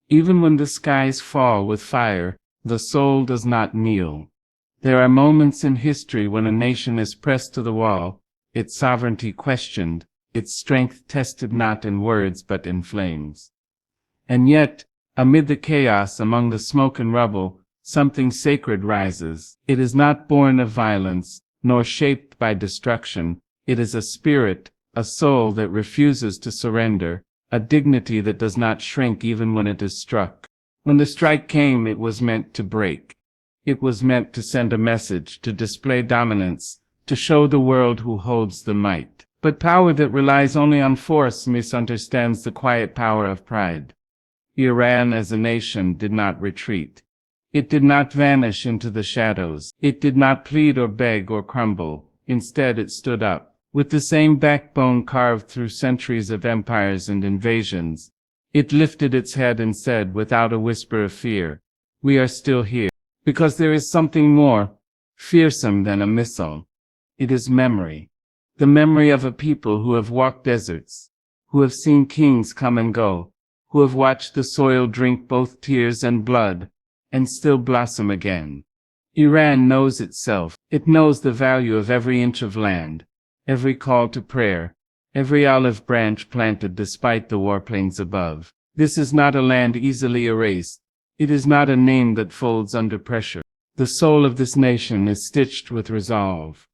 Even when the skies fall with fire, the soul does not kneel. There are moments in history when a nation is pressed to the wall, its sovereignty questioned, its strength tested not in words but in flames. And yet, amid the chaos, among the smoke and rubble, something sacred rises. It is not born of violence, nor shaped by destruction. It is a spirit, a soul that refuses to surrender, a dignity that does not shrink even when it is struck. When the strike came, it was meant to break. It was meant to send a message, to display dominance, to show the world who holds the might. But power that relies only on force misunderstands the quiet power of pride. Iran as a nation did not retreat. It did not vanish into the shadows. It did not plead or beg or crumble. Instead, it stood up, with the same backbone carved through centuries of empires and invasions. It lifted its head and said without a whisper of fear, "We are still here." Because there is something more fearsome than a missile. It is memory. The memory of a people who have walked deserts, who have seen kings come and go, who have watched the soil drink both tears and blood, and still blossom again. Iran knows itself. It knows the value of every inch of land, every call to prayer, every olive branch planted despite the warplanes above. This is not a land easily erased. It is not a name that folds under pressure. The soul of this nation is stitched with resolve.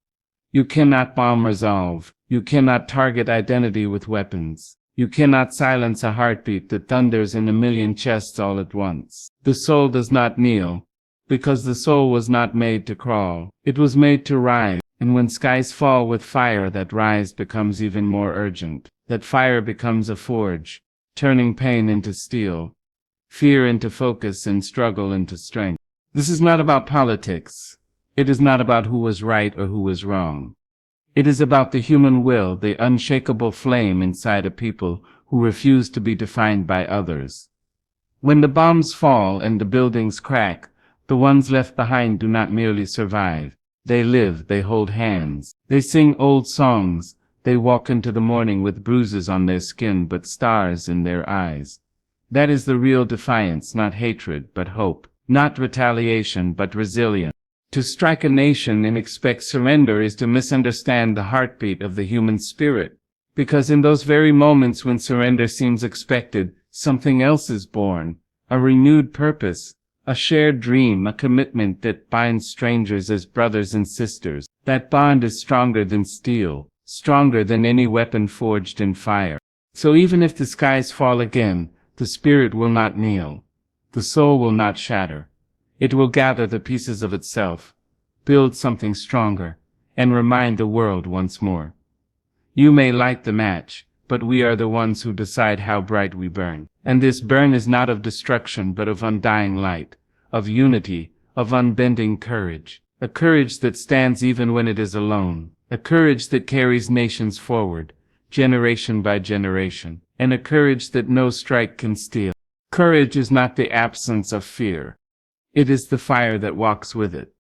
You cannot bomb resolve. You cannot target identity with weapons. You cannot silence a heartbeat that thunders in a million chests all at once. The soul does not kneel, because the soul was not made to crawl. It was made to rise. And when skies fall with fire, that rise becomes even more urgent. That fire becomes a forge, turning pain into steel, fear into focus, and struggle into strength. This is not about politics. It is not about who was right or who was wrong. It is about the human will, the unshakable flame inside a people who refuse to be defined by others. When the bombs fall and the buildings crack, the ones left behind do not merely survive. They live, they hold hands, they sing old songs, they walk into the morning with bruises on their skin but stars in their eyes. That is the real defiance, not hatred but hope, not retaliation but resilience. To strike a nation and expect surrender is to misunderstand the heartbeat of the human spirit, because in those very moments when surrender seems expected, something else is born, a renewed purpose, a shared dream, a commitment that binds strangers as brothers and sisters. That bond is stronger than steel, stronger than any weapon forged in fire. So even if the skies fall again, the spirit will not kneel. The soul will not shatter. It will gather the pieces of itself, build something stronger, and remind the world once more. You may light the match, but we are the ones who decide how bright we burn. And this burn is not of destruction but of undying light, of unity, of unbending courage. A courage that stands even when it is alone. A courage that carries nations forward, generation by generation. And a courage that no strike can steal. Courage is not the absence of fear. It is the fire that walks with it.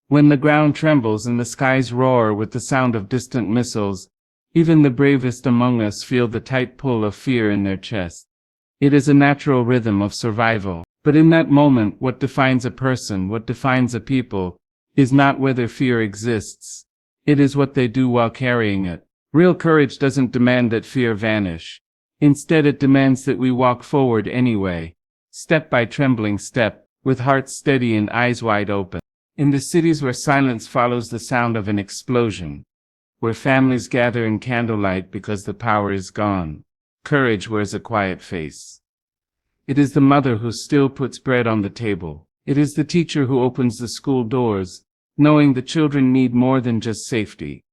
When the ground trembles and the skies roar with the sound of distant missiles, even the bravest among us feel the tight pull of fear in their chest. It is a natural rhythm of survival. But in that moment, what defines a person, what defines a people, is not whether fear exists. It is what they do while carrying it. Real courage doesn't demand that fear vanish. Instead, it demands that we walk forward anyway, step by trembling step, with hearts steady and eyes wide open. In the cities where silence follows the sound of an explosion, where families gather in candlelight because the power is gone, courage wears a quiet face. It is the mother who still puts bread on the table. It is the teacher who opens the school doors, knowing the children need more than just safety.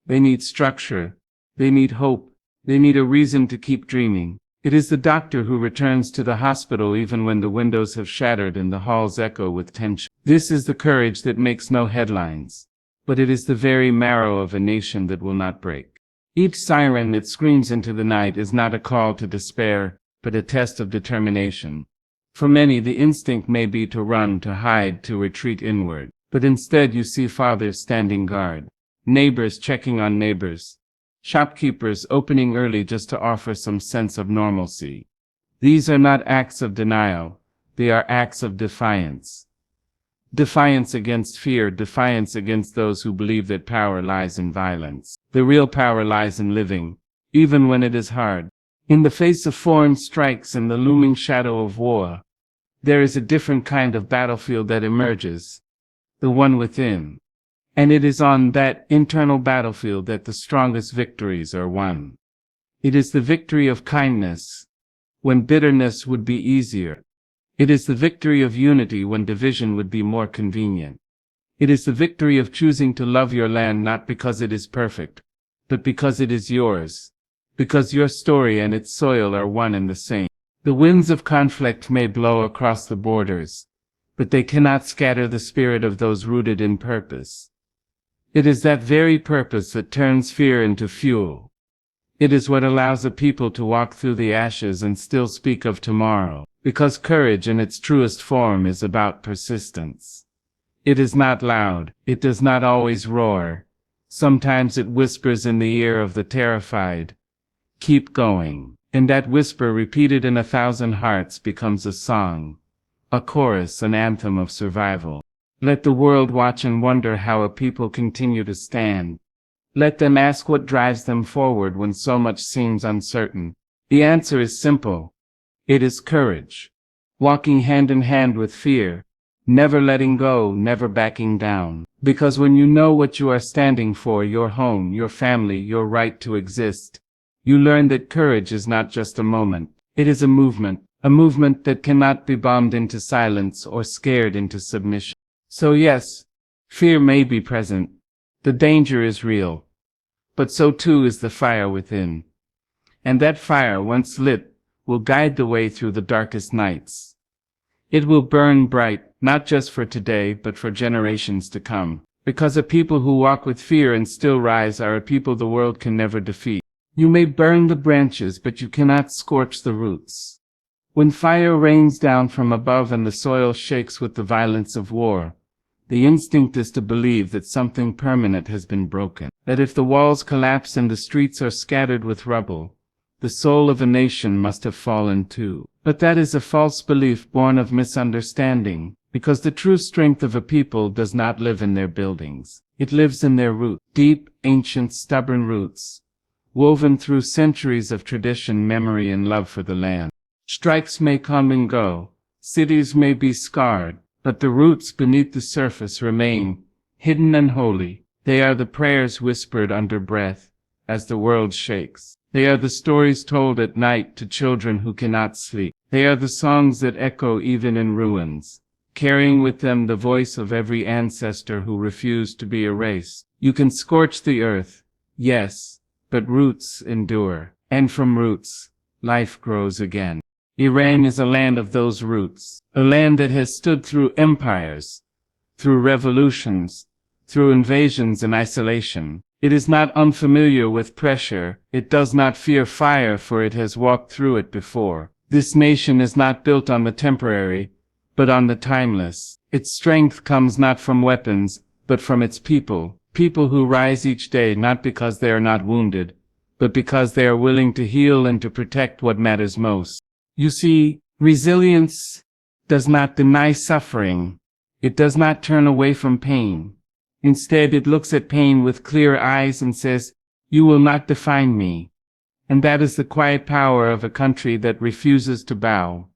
They need structure. They need hope. They need a reason to keep dreaming. It is the doctor who returns to the hospital even when the windows have shattered and the halls echo with tension. This is the courage that makes no headlines, but it is the very marrow of a nation that will not break. Each siren that screams into the night is not a call to despair, but a test of determination. For many, the instinct may be to run, to hide, to retreat inward. But instead you see fathers standing guard, neighbors checking on neighbors, shopkeepers opening early just to offer some sense of normalcy. These are not acts of denial, they are acts of defiance. Defiance against fear, defiance against those who believe that power lies in violence. The real power lies in living, even when it is hard. In the face of foreign strikes and the looming shadow of war, there is a different kind of battlefield that emerges, the one within. And it is on that internal battlefield that the strongest victories are won. It is the victory of kindness, when bitterness would be easier. It is the victory of unity when division would be more convenient. It is the victory of choosing to love your land not because it is perfect, but because it is yours, because your story and its soil are one and the same. The winds of conflict may blow across the borders, but they cannot scatter the spirit of those rooted in purpose. It is that very purpose that turns fear into fuel. It is what allows a people to walk through the ashes and still speak of tomorrow, because courage in its truest form is about persistence. It is not loud, it does not always roar. Sometimes it whispers in the ear of the terrified, "Keep going." And that whisper, repeated in 1,000 hearts, becomes a song, a chorus, an anthem of survival. Let the world watch and wonder how a people continue to stand. Let them ask what drives them forward when so much seems uncertain. The answer is simple. It is courage. Walking hand in hand with fear, never letting go, never backing down. Because when you know what you are standing for, your home, your family, your right to exist, you learn that courage is not just a moment. It is a movement that cannot be bombed into silence or scared into submission. So yes, fear may be present. The danger is real. But so too is the fire within. And that fire, once lit, will guide the way through the darkest nights. It will burn bright, not just for today, but for generations to come. Because a people who walk with fear and still rise are a people the world can never defeat. You may burn the branches, but you cannot scorch the roots. When fire rains down from above and the soil shakes with the violence of war, the instinct is to believe that something permanent has been broken. That if the walls collapse and the streets are scattered with rubble, the soul of a nation must have fallen too. But that is a false belief born of misunderstanding, because the true strength of a people does not live in their buildings. It lives in their roots, deep, ancient, stubborn roots, woven through centuries of tradition, memory, and love for the land. Strikes may come and go, cities may be scarred, but the roots beneath the surface remain, hidden and holy. They are the prayers whispered under breath, as the world shakes. They are the stories told at night to children who cannot sleep. They are the songs that echo even in ruins, carrying with them the voice of every ancestor who refused to be erased. You can scorch the earth, yes, but roots endure, and from roots, life grows again. Iran is a land of those roots, a land that has stood through empires, through revolutions, through invasions and isolation. It is not unfamiliar with pressure, it does not fear fire, for it has walked through it before. This nation is not built on the temporary, but on the timeless. Its strength comes not from weapons, but from its people. People who rise each day not because they are not wounded, but because they are willing to heal and to protect what matters most. You see, resilience does not deny suffering. It does not turn away from pain. Instead, it looks at pain with clear eyes and says, "You will not define me." And that is the quiet power of a country that refuses to bow.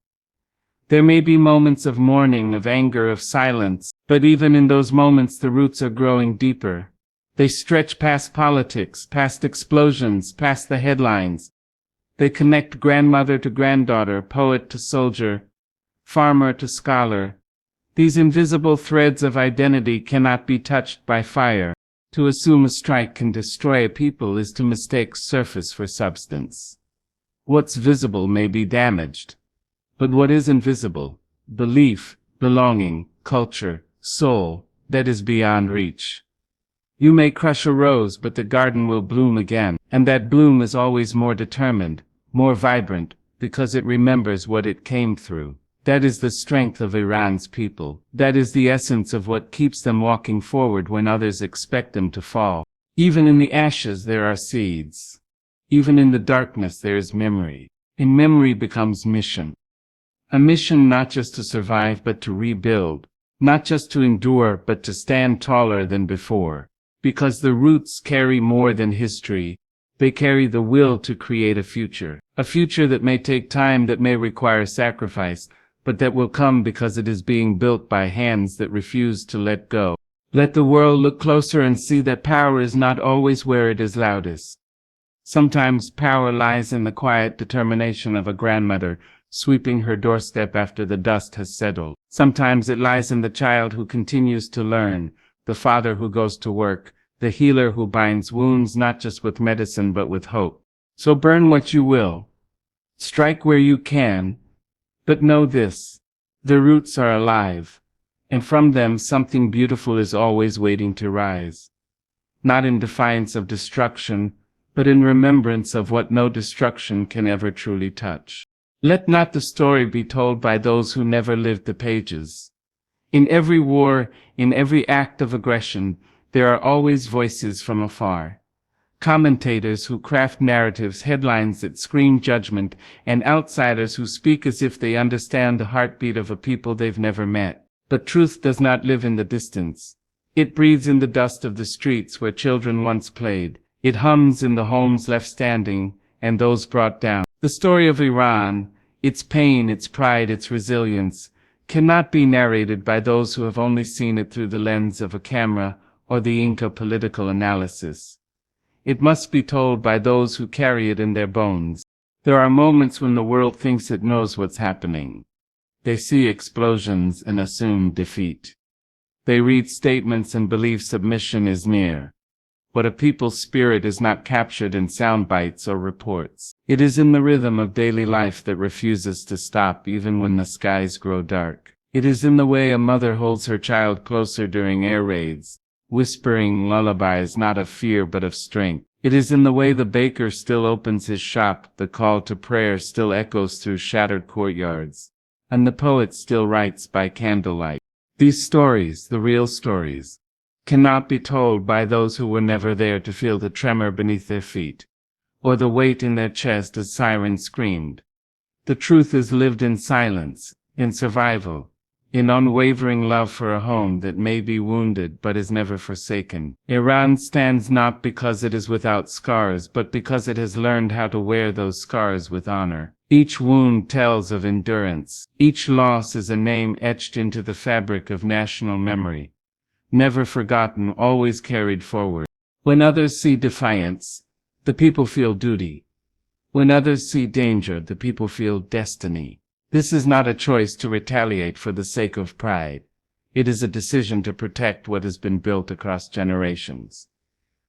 There may be moments of mourning, of anger, of silence, but even in those moments the roots are growing deeper. They stretch past politics, past explosions, past the headlines. They connect grandmother to granddaughter, poet to soldier, farmer to scholar. These invisible threads of identity cannot be touched by fire. To assume a strike can destroy a people is to mistake surface for substance. What's visible may be damaged, but what is invisible, belief, belonging, culture, soul, that is beyond reach. You may crush a rose, but the garden will bloom again, and that bloom is always more determined, more vibrant, because it remembers what it came through. That is the strength of Iran's people. That is the essence of what keeps them walking forward when others expect them to fall. Even in the ashes there are seeds. Even in the darkness there is memory. and memory becomes mission. A mission not just to survive but to rebuild, not just to endure but to stand taller than before. Because the roots carry more than history, they carry the will to create a future that may take time, that may require sacrifice, but that will come because it is being built by hands that refuse to let go. Let the world look closer and see that power is not always where it is loudest. Sometimes power lies in the quiet determination of a grandmother sweeping her doorstep after the dust has settled. Sometimes it lies in the child who continues to learn, the father who goes to work, the healer who binds wounds not just with medicine but with hope. So burn what you will, strike where you can, but know this: the roots are alive, and from them something beautiful is always waiting to rise. Not in defiance of destruction, but in remembrance of what no destruction can ever truly touch. Let not the story be told by those who never lived the pages. In every war, in every act of aggression, there are always voices from afar. Commentators who craft narratives, headlines that scream judgment, and outsiders who speak as if they understand the heartbeat of a people they've never met. But truth does not live in the distance. It breathes in the dust of the streets where children once played. It hums in the homes left standing, and those brought down. The story of Iran, its pain, its pride, its resilience, cannot be narrated by those who have only seen it through the lens of a camera or the ink of political analysis. It must be told by those who carry it in their bones. There are moments when the world thinks it knows what's happening. They see explosions and assume defeat. They read statements and believe submission is near. But a people's spirit is not captured in sound bites or reports. It is in the rhythm of daily life that refuses to stop even when the skies grow dark. It is in the way a mother holds her child closer during air raids, whispering lullabies not of fear but of strength. It is in the way the baker still opens his shop, the call to prayer still echoes through shattered courtyards, and the poet still writes by candlelight. These stories, the real stories, cannot be told by those who were never there to feel the tremor beneath their feet, or the weight in their chest as sirens screamed. The truth is lived in silence, in survival, in unwavering love for a home that may be wounded but is never forsaken. Iran stands not because it is without scars, but because it has learned how to wear those scars with honor. Each wound tells of endurance. Each loss is a name etched into the fabric of national memory. Never forgotten, always carried forward. When others see defiance, the people feel duty. When others see danger, the people feel destiny. This is not a choice to retaliate for the sake of pride. It is a decision to protect what has been built across generations.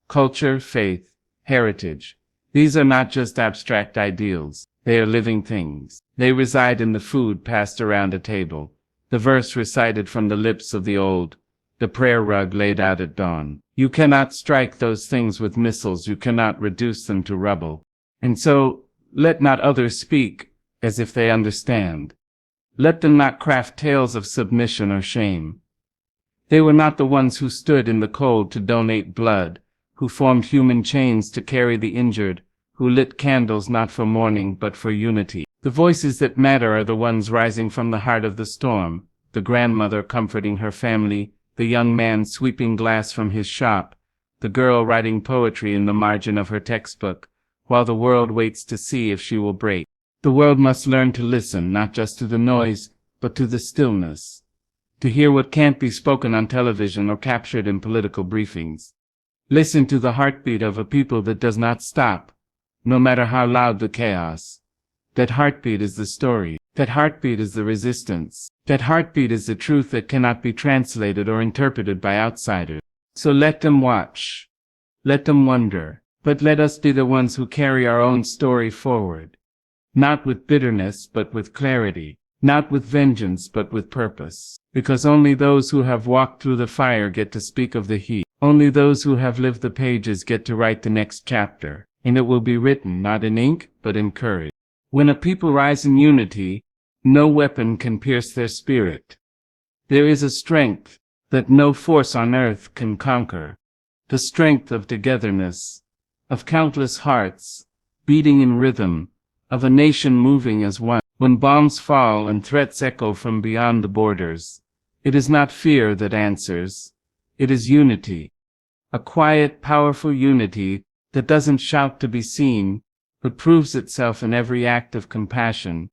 Culture, faith, heritage. These are not just abstract ideals. They are living things. They reside in the food passed around a table, the verse recited from the lips of the old, the prayer rug laid out at dawn. You cannot strike those things with missiles. You cannot reduce them to rubble. And so, let not others speak as if they understand. Let them not craft tales of submission or shame. They were not the ones who stood in the cold to donate blood, who formed human chains to carry the injured, who lit candles not for mourning but for unity. The voices that matter are the ones rising from the heart of the storm, the grandmother comforting her family, the young man sweeping glass from his shop, the girl writing poetry in the margin of her textbook, while the world waits to see if she will break. The world must learn to listen, not just to the noise, but to the stillness. To hear what can't be spoken on television or captured in political briefings. Listen to the heartbeat of a people that does not stop, no matter how loud the chaos. That heartbeat is the story. That heartbeat is the resistance. That heartbeat is the truth that cannot be translated or interpreted by outsiders. So let them watch. Let them wonder. But let us be the ones who carry our own story forward. Not with bitterness, but with clarity. Not with vengeance, but with purpose. Because only those who have walked through the fire get to speak of the heat. Only those who have lived the pages get to write the next chapter. And it will be written not in ink, but in courage. When a people rise in unity, no weapon can pierce their spirit. There is a strength that no force on earth can conquer. The strength of togetherness, of countless hearts, beating in rhythm, of a nation moving as one. When bombs fall and threats echo from beyond the borders, it is not fear that answers, it is unity. A quiet, powerful unity that doesn't shout to be seen, but proves itself in every act of compassion,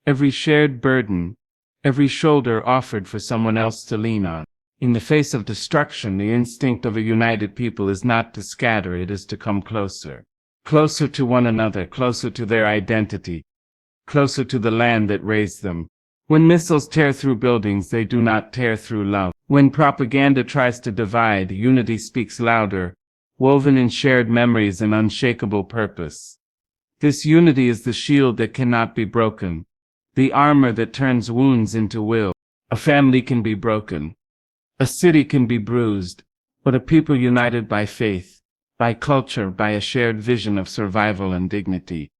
every shared burden, every shoulder offered for someone else to lean on. In the face of destruction, the instinct of a united people is not to scatter, it is to come closer. Closer to one another, closer to their identity, closer to the land that raised them. When missiles tear through buildings, they do not tear through love. When propaganda tries to divide, unity speaks louder, woven in shared memories and unshakable purpose. This unity is the shield that cannot be broken, the armor that turns wounds into will. A family can be broken, a city can be bruised, but a people united by faith, by culture, by a shared vision of survival and dignity.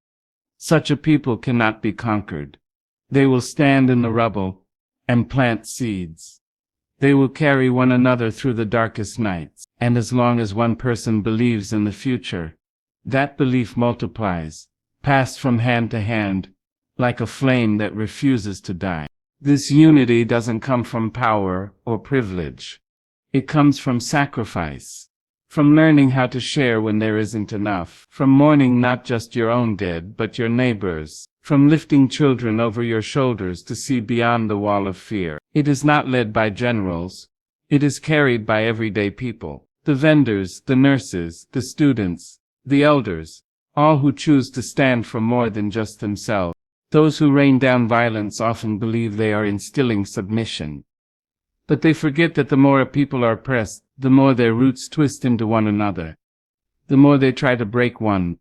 Such a people cannot be conquered. They will stand in the rubble and plant seeds. They will carry one another through the darkest nights. And as long as one person believes in the future, that belief multiplies, passed from hand to hand, like a flame that refuses to die. This unity doesn't come from power or privilege. It comes from sacrifice, from learning how to share when there isn't enough, from mourning not just your own dead but your neighbors, from lifting children over your shoulders to see beyond the wall of fear. It is not led by generals. It is carried by everyday people. The vendors, the nurses, the students, the elders, all who choose to stand for more than just themselves. Those who rain down violence often believe they are instilling submission. But they forget that the more people are oppressed, the more their roots twist into one another. The more they try to break one,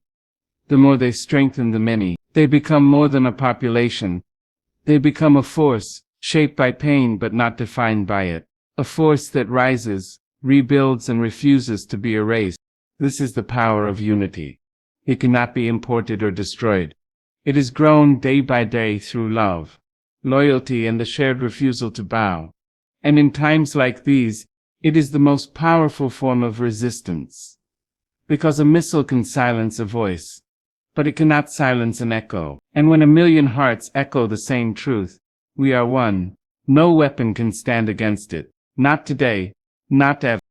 the more they strengthen the many. They become more than a population. They become a force, shaped by pain but not defined by it. A force that rises, rebuilds, and refuses to be erased. This is the power of unity. It cannot be imported or destroyed. It is grown day by day through love, loyalty, and the shared refusal to bow. And in times like these, it is the most powerful form of resistance. Because a missile can silence a voice, but it cannot silence an echo. And when a million hearts echo the same truth, we are one. No weapon can stand against it. Not today, not ever.